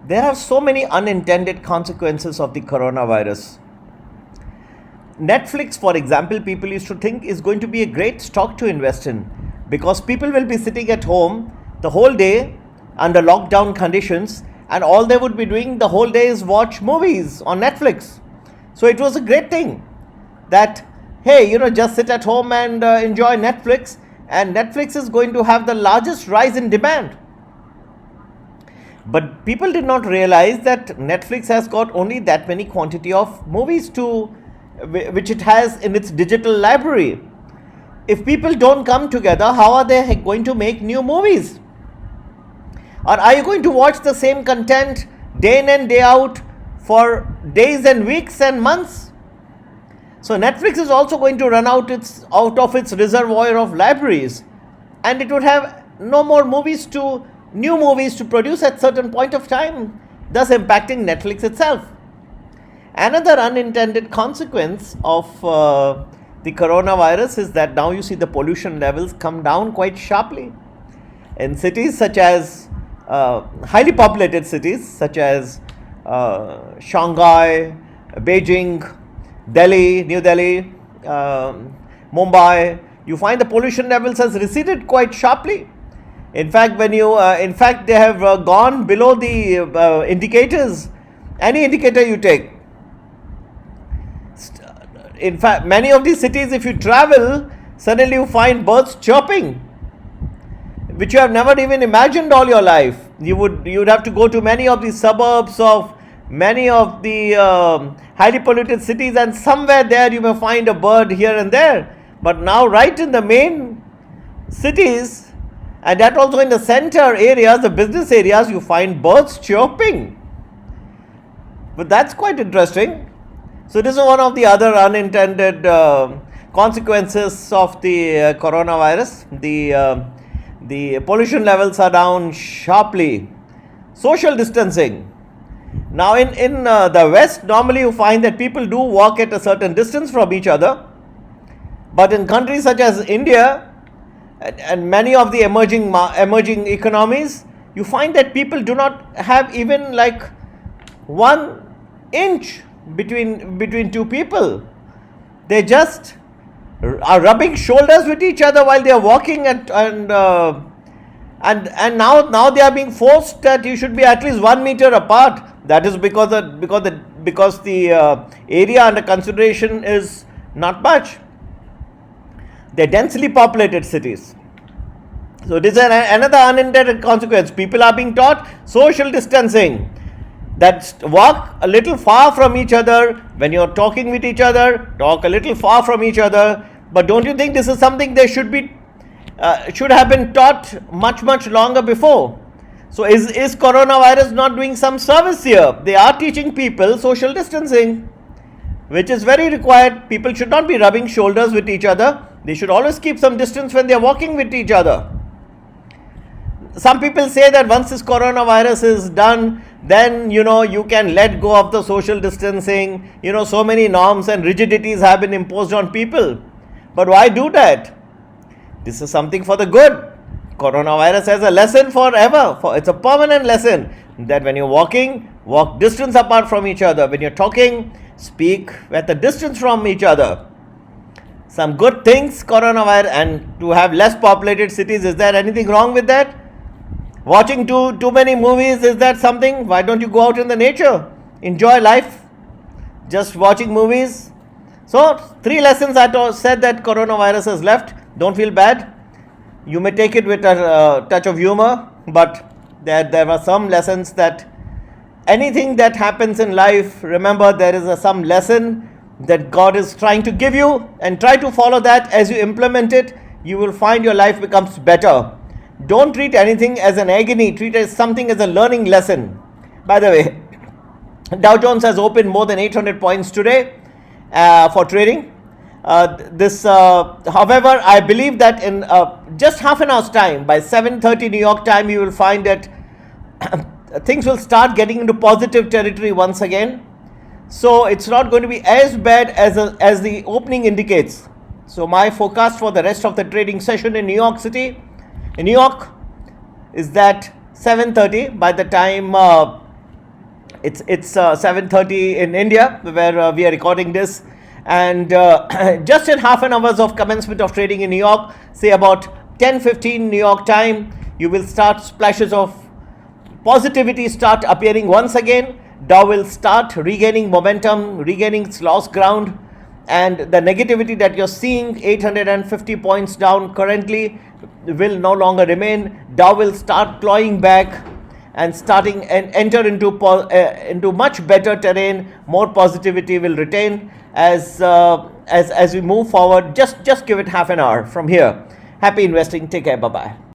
There are so many unintended consequences of the coronavirus. Netflix, for example, people used to think is going to be a great stock to invest in because people will be sitting at home the whole day under lockdown conditions, and all they would be doing the whole day is watch movies on Netflix. So it was a great thing that, hey, just sit at home and enjoy Netflix, and Netflix is going to have the largest rise in demand. But people did not realize that Netflix has got only that many quantity of movies which it has in its digital library. If people don't come together, how are they going to make new movies? Or are you going to watch the same content day in and day out for days and weeks and months? So Netflix is also going to run out of its reservoir of libraries, and it would have no more new movies to produce at certain point of time, thus impacting Netflix itself. Another unintended consequence of the coronavirus is that now you see the pollution levels come down quite sharply. In cities such as highly populated cities such as Shanghai, Beijing, Delhi, New Delhi, Mumbai, you find the pollution levels has receded quite sharply. In fact, they have gone below the indicators, any indicator you take. In fact, many of these cities, if you travel, suddenly you find birds chirping, which you have never even imagined all your life. You'd have to go to many of the suburbs of many of the highly polluted cities, and somewhere there you may find a bird here and there. But now, right in the main cities, and that also in the center areas, the business areas, you find birds chirping. But that's quite interesting. So this is one of the other unintended consequences of the coronavirus. The pollution levels are down sharply. Social distancing. Now in the West, normally you find that people do walk at a certain distance from each other. But in countries such as India and many of the emerging economies, you find that people do not have even like 1 inch between two people. They just are rubbing shoulders with each other while they are walking, and now they are being forced that you should be at least 1 meter apart. That is because the area under consideration is not much. They're densely populated cities. So this is another unintended consequence. People are being taught social distancing. That walk a little far from each other. When you're talking with each other, talk a little far from each other. But don't you think this is something they should have been taught much longer before? So is coronavirus not doing some service here? They are teaching people social distancing, which is very required. People should not be rubbing shoulders with each other. They should always keep some distance when they are walking with each other. Some people say that once this coronavirus is done, then you can let go of the social distancing. So many norms and rigidities have been imposed on people. But why do that? This is something for the good. Coronavirus has a lesson forever. It's a permanent lesson that when you're walking, walk distance apart from each other. When you're talking, speak at a distance from each other. Some good things, coronavirus, and to have less populated cities, is there anything wrong with that? Watching too many movies, is that something? Why don't you go out in the nature? Enjoy life. Just watching movies. So 3 lessons I said that coronavirus has left. Don't feel bad. You may take it with a touch of humor, but there are some lessons that anything that happens in life, remember there is some lesson that God is trying to give you, and try to follow that. As you implement it, you will find your life becomes better. Don't treat anything as an agony, treat it as something as a learning lesson. By the way, Dow Jones has opened more than 800 points today for trading. However, I believe that in just half an hour's time, by 7:30 New York time, you will find that things will start getting into positive territory once again. So it's not going to be as bad as the opening indicates. So my forecast for the rest of the trading session in New York is that 7:30, by the time It's 7:30 in India, where we are recording this, and just in half an hours of commencement of trading in New York, say about 10:15 New York time, you will start splashes of positivity start appearing once again. Dow will start regaining momentum, regaining its lost ground, and the negativity that you're seeing, 850 points down currently, will no longer remain. Dow will start clawing back and starting and enter into much better terrain. More positivity will retain as we move forward. Just give it half an hour from here. Happy investing. Take care. Bye bye.